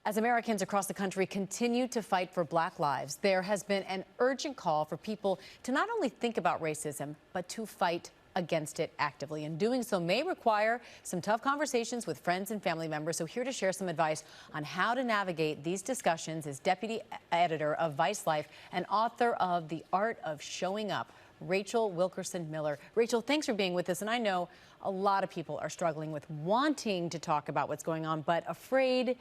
As Americans across the country continue to fight for Black lives, there has been an urgent call for people to not only think about racism, but to fight against it actively. And doing so may require some tough conversations with friends and family members. So here to share some advice on how to navigate these discussions is Deputy Editor of Vice Life and author of The Art of Showing Up, Rachel Wilkerson Miller. Rachel, thanks for being with us. And I know a lot of people are struggling with wanting to talk about what's going on, but afraid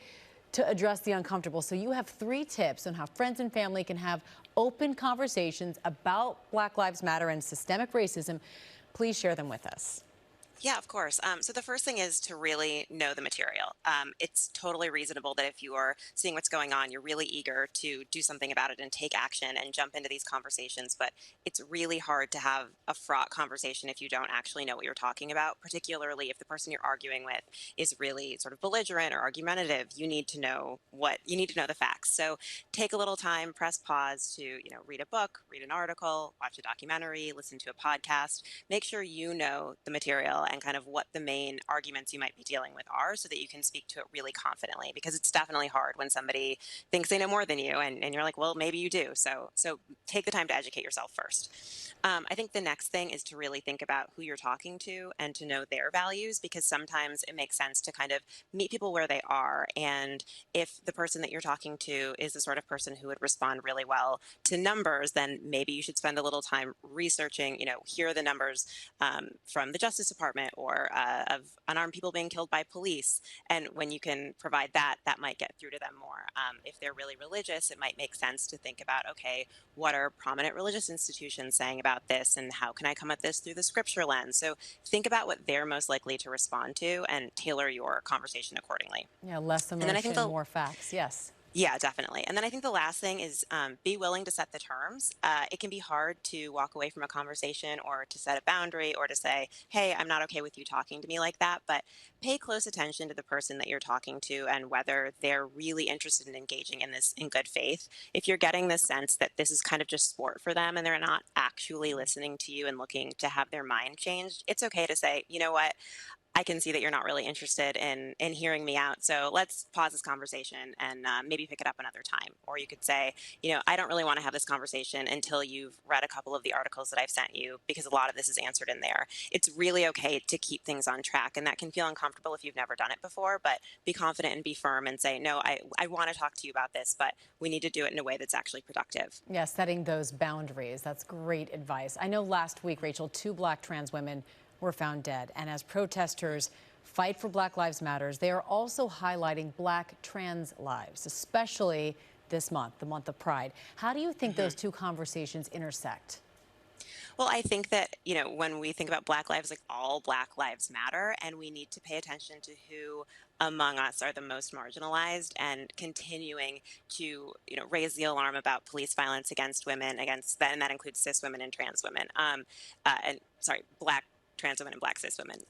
to address the uncomfortable. So you have 3 tips on how friends and family can have open conversations about Black Lives Matter and systemic racism. Please share them with us. Yeah, of course. So the first thing is to really know the material. It's totally reasonable that if you are seeing what's going on, you're really eager to do something about it and take action and jump into these conversations. But it's really hard to have a fraught conversation if you don't actually know what you're talking about, particularly if the person you're arguing with is really sort of belligerent or argumentative. You need to know the facts. So take a little time, press pause to, read a book, read an article, watch a documentary, listen to a podcast. Make sure you know the material and kind of what the main arguments you might be dealing with are so that you can speak to it really confidently, because it's definitely hard when somebody thinks they know more than you and you're like, well, maybe you do. So take the time to educate yourself first. I think the next thing is to really think about who you're talking to and to know their values, because sometimes it makes sense to kind of meet people where they are. And if the person that you're talking to is the sort of person who would respond really well to numbers, then maybe you should spend a little time researching, here are the numbers from the Justice Department or of unarmed people being killed by police. And when you can provide that, that might get through to them more. If they're really religious, it might make sense to think about, okay, what are prominent religious institutions saying about this, and how can I come at this through the scripture lens? So think about what they're most likely to respond to and tailor your conversation accordingly. Yeah, less And then I think emotion, more facts. Yes. yeah, definitely. And then I think the last thing is be willing to set the terms. It can be hard to walk away from a conversation or to set a boundary or to say, hey, I'm not okay with you talking to me like that. But pay close attention to the person that you're talking to and whether they're really interested in engaging in this in good faith. If you're getting the sense that this is kind of just sport for them and they're not actually listening to you and looking to have their mind changed, it's okay to say, you know what? I can see that you're not really interested in hearing me out. So let's pause this conversation and maybe pick it up another time. Or you could say, I don't really want to have this conversation until you've read a couple of the articles that I've sent you, because a lot of this is answered in there. It's really okay to keep things on track. And that can feel uncomfortable if you've never done it before, but be confident and be firm and say, no, I want to talk to you about this, but we need to do it in a way that's actually productive. Yeah, setting those boundaries. That's great advice. I know last week, Rachel, 2 Black trans women were found dead. And as protesters fight for Black Lives Matter, they are also highlighting Black trans lives, especially this month, the month of Pride. How do you think those 2 conversations intersect? Well, I think that, when we think about Black lives, like all Black lives matter, and we need to pay attention to who among us are the most marginalized and continuing to, raise the alarm about police violence against women, and that includes cis women and trans women, Black trans women and Black cis women.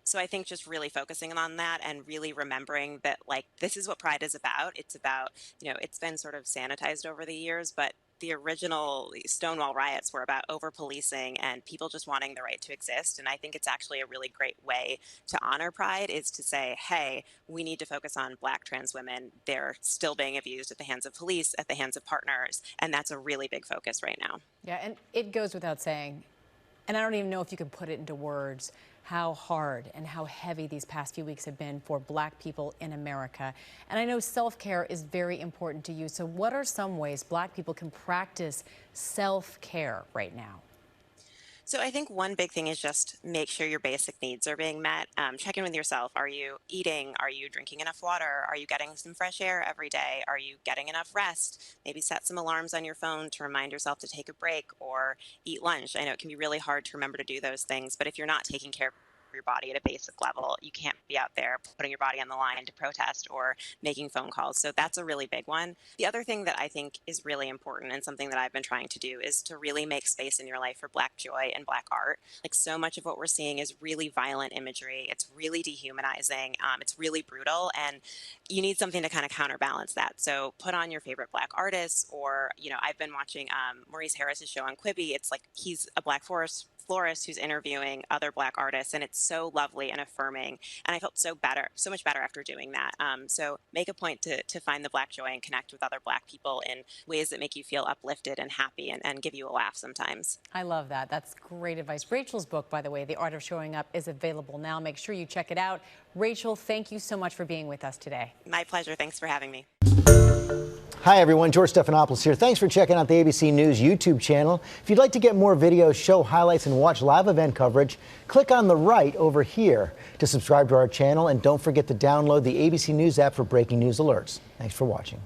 So I think just really focusing on that and really remembering that, this is what Pride is about. It's about, it's been sort of sanitized over the years, but the original Stonewall riots were about over-policing and people just wanting the right to exist. And I think it's actually a really great way to honor Pride, is to say, hey, we need to focus on Black trans women. They're still being abused at the hands of police, at the hands of partners. And that's a really big focus right now. Yeah, and it goes without saying, and I don't even know if you can put it into words, how hard and how heavy these past few weeks have been for Black people in America. And I know self-care is very important to you. So what are some ways Black people can practice self-care right now? So I think one big thing is just make sure your basic needs are being met. Check in with yourself. Are you eating? Are you drinking enough water? Are you getting some fresh air every day? Are you getting enough rest? Maybe set some alarms on your phone to remind yourself to take a break or eat lunch. I know it can be really hard to remember to do those things, but if you're not taking care of your body at a basic level, you can't be out there putting your body on the line to protest or making phone calls. So that's a really big one. The other thing that I think is really important and something that I've been trying to do is to really make space in your life for Black joy and Black art. Like, so much of what we're seeing is really violent imagery. It's really dehumanizing. It's really brutal, and you need something to kind of counterbalance that. So put on your favorite Black artists, or, I've been watching Maurice Harris's show on Quibi. It's like he's a Black florist who's interviewing other Black artists, and it's so lovely and affirming. And I felt so much better after doing that. So make a point to find the Black joy and connect with other Black people in ways that make you feel uplifted and happy and give you a laugh sometimes. I love that. That's great advice. Rachel's book, by the way, The Art of Showing Up, is available now. Make sure you check it out. Rachel, thank you so much for being with us today. My pleasure. Thanks for having me. Hi, everyone. George Stephanopoulos here. Thanks for checking out the ABC News YouTube channel. If you'd like to get more videos, show highlights, and watch live event coverage, click on the right over here to subscribe to our channel. And don't forget to download the ABC News app for breaking news alerts. Thanks for watching.